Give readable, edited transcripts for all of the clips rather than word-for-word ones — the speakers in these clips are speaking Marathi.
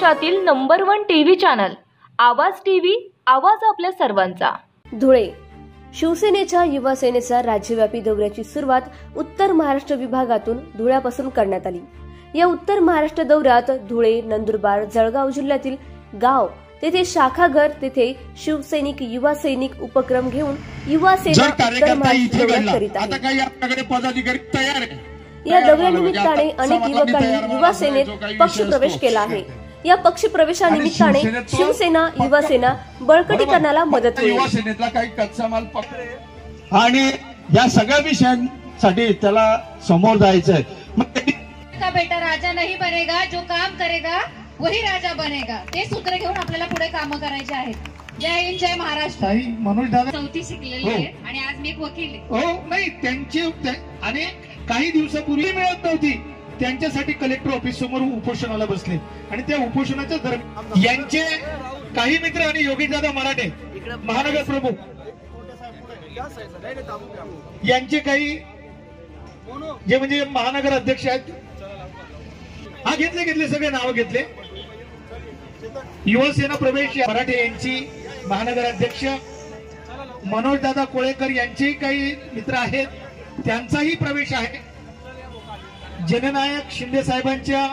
महाराष्ट्रातील नंबर 1 टीव्ही चॅनल आवाज टीव्ही, आवाज आपल्या सर्वांचा। धुळे शिवसेनेच्या युवा सेनेचा राज्यव्यापी दौऱ्याची सुरुवात उत्तर महाराष्ट्र विभागातून धुळ्यापासून करण्यात आली। या उत्तर महाराष्ट्र दौऱ्यात धुळे, नंदुरबार, जळगाव जिल्ह्यातील गाव तेथे शाखाघर तेथे शिवसैनिक युवा सैनिक उपक्रम घेऊन युवा सेना उत्तर महाराष्ट्र दौरा करीत आहे। या दौऱ्यानिमित्ताने अनेक युवकांनी युवा सेनेत पक्षप्रवेश केला आहे। या पक्षप्रवेशानिमित्ताने शिवसेना युवा सेना बळकटीकरणाला मदत होईल। युवा सेनेतला काही कच्चा माल पकड आणि या सगळ्या विषयांसाठी त्याला समोर जायचंय। का बेटा राजा नहीं बनेगा, जो काम करेगा वही राजा बनेगा, ते सूत्र घेऊन आपल्याला पुढे काम करायचे आहेत। जय हिंद, जय महाराष्ट्र। मनोज दादा चौथी शिकलेली आहे आणि आज मी एक वकील आहे। हो नाही, त्यांची आणि काही दिवसापूर्वी मिळत नव्हती, त्यांच्यासाठी कलेक्टर ऑफिस समोर उपोषणाला बसले आणि त्या उपोषणाच्या दरम्यान यांचे काही मित्र आणि योगी दादा मराठे महानगर प्रमुख यांचे काही जे म्हणजे महानगर अध्यक्ष आहेत, हा घेतले सगळे नाव घेतले। युवा सेना प्रवेश मराठे यांची महानगर अध्यक्ष मनोज दादा कोळेकर यांचे काही मित्र आहेत, त्यांचाही प्रवेश आहे। जननायक शिंदे साहेबांच्या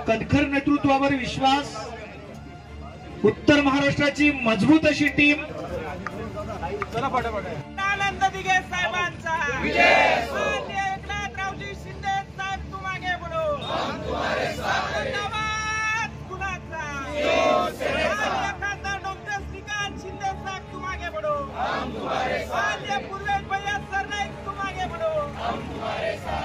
कणखर नेतृत्वावर विश्वास, उत्तर महाराष्ट्राची मजबूत अशी टीम, आनंद दिघे साहेबांचा विजय हो। एकनाथरावजी शिंदे साहेब तुम आगे बढ़ो, हम तुम्हारे साथ हैं। धन्यवाद कुणाचा शिवसेना, खासदार डॉक्टर श्रीकांत शिंदे साहेब तुम आगे बढ़ो, हम तुम्हारे साथ हैं। पूर्वेश भैया सरनाईक तुम आगे बढ़ो, हम तुम्हारे साथ।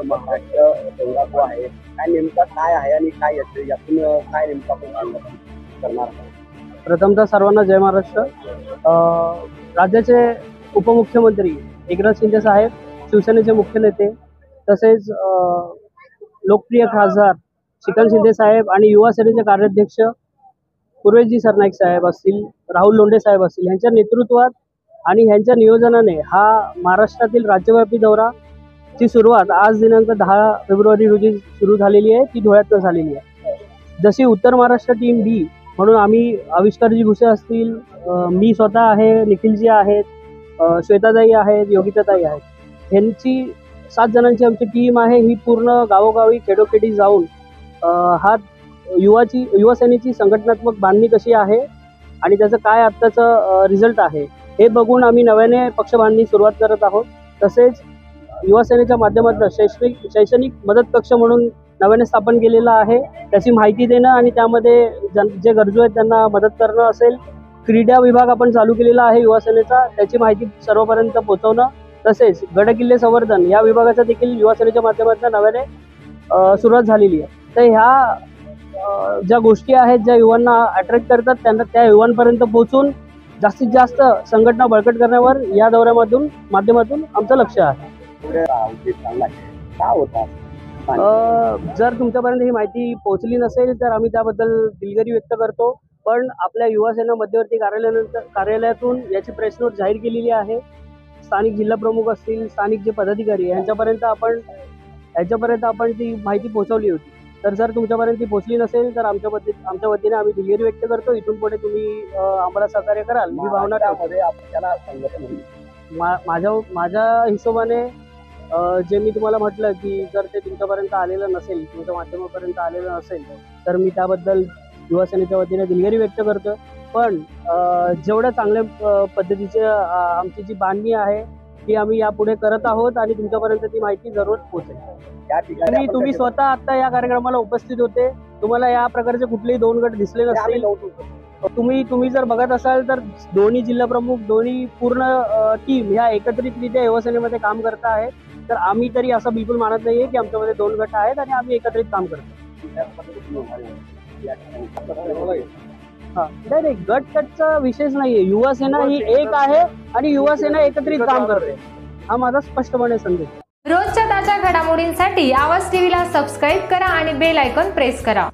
महाराष्ट्र दौरा जो आहे काय नेमका काय आहे आणि काय येते यातून काय नेमका करणार? प्रथमतः सर्वांना जय महाराष्ट्र। राज्याचे उपमुख्यमंत्री एकनाथ शिंदे साहेब, शिवसेनेचे मुख्य नेते तसेच लोकप्रिय खासदार श्रीकांत शिंदे साहेब आणि युवा सेनेचे कार्याध्यक्ष पूर्वेशजी सरनाईक साहेब असतील, राहुल लोंढे साहेब असतील, यांच्या नेतृत्वात आणि यांच्या नियोजनाने हा महाराष्ट्रातील राज्यव्यापी दौरा ची सुरुवात आज दिनांक 10 फेब्रुवारी रोजी सुरू झालेली आहे, ती धुळ्यातनं झालेली आहे। जशी उत्तर महाराष्ट्र टीम बी म्हणून आम्ही आविष्कारजी भुसे असतील, मी स्वतः आहे, निखिलजी आहेत, श्वेताताई आहेत, योगिताताई आहेत, यांची 7 जणांची आमची टीम आहे। ही पूर्ण गावोगावी खेडोखेडी जाऊन हा युवा सेनेची संघटनात्मक बांधणी कशी आहे आणि त्याचं काय आत्ताचं रिझल्ट आहे हे बघून आम्ही नव्याने पक्ष बांधणी सुरुवात करत आहोत। तसेच युवा सेनेच्या माध्यमातून शैक्षणिक मदत कक्ष म्हणून नव्याने स्थापन केलेला आहे, त्याची माहिती देणं आणि त्यामध्ये जे गरजू आहेत त्यांना मदत करणं असेल। क्रीडा विभाग आपण चालू केलेला आहे युवा सेनेचा, त्याची माहिती सर्वपर्यंत पोहोचवणं, तसेच गडकिल्ले संवर्धन या विभागाचा देखील युवा सेनेच्या माध्यमातून नव्याने सुरुवात झालेली आहे। तर ह्या ज्या गोष्टी आहेत ज्या युवांना अट्रॅक्ट करतात त्यांना त्या युवांपर्यंत पोहोचून जास्तीत जास्त संघटना बळकट करण्यावर या दौऱ्यामधून माध्यमातून आमचं लक्ष आहे। जर तुमच्यापर्यंत ही माहिती पोहोचली नसेल तर आम्ही त्याबद्दल दिलगिरी व्यक्त करतो, पण आपल्या युवा सेना मध्यवर्ती कार्यालयातून याची प्रेस नोट जाहीर केलेली आहे। स्थानिक जिल्हा प्रमुख असतील, स्थानिक जे पदाधिकारी यांच्यापर्यंत आपण ती माहिती पोहोचवली होती। तर जर तुमच्यापर्यंत ती पोहोचली नसेल तर आमच्या वतीने आम्ही दिलगिरी व्यक्त करतो। इथून पुढे तुम्ही आम्हाला सहकार्य कराल ही भावना माझ्या हिशोबाने जे मी तुम्हाला म्हटलं की जर ते तुमच्यापर्यंत आलेलं नसेल, तुमच्या माध्यमापर्यंत आलेलं नसेल तर मी त्याबद्दल युवा सेनेच्या वतीने दिलगिरी व्यक्त करतो। पण जेवढ्या चांगल्या पद्धतीचे आमची जी बांधणी आहे ती आम्ही यापुढे करत आहोत आणि तुमच्यापर्यंत ती माहिती जरूर पोहोचेल। तुम्ही स्वतः आता या कार्यक्रमाला उपस्थित होते, तुम्हाला या प्रकारचे कुठलेही 2 गट दिसले नसतील। तुम्ही जर बघत असाल तर दोन्ही जिल्हा प्रमुख, दोन्ही पूर्ण टीम ह्या एकत्रितरित्या युवा सेनेमध्ये काम करत आहेत। तर आम्ही तरी असं बिलकुल मानत नाहीये की आमच्यामध्ये 2 गट आहेत आणि आम्ही एकत्रित काम करतो। नाही, गटचा विषयच नाहीये। युवा सेना ही एक आहे आणि युवा सेना एकत्रित काम करते, हा माझा स्पष्टपणे संदेश। रोजच्या ताज्या घडामोडींसाठी आवाज टीव्हीला सबस्क्राईब करा आणि बेल आयकॉन प्रेस करा।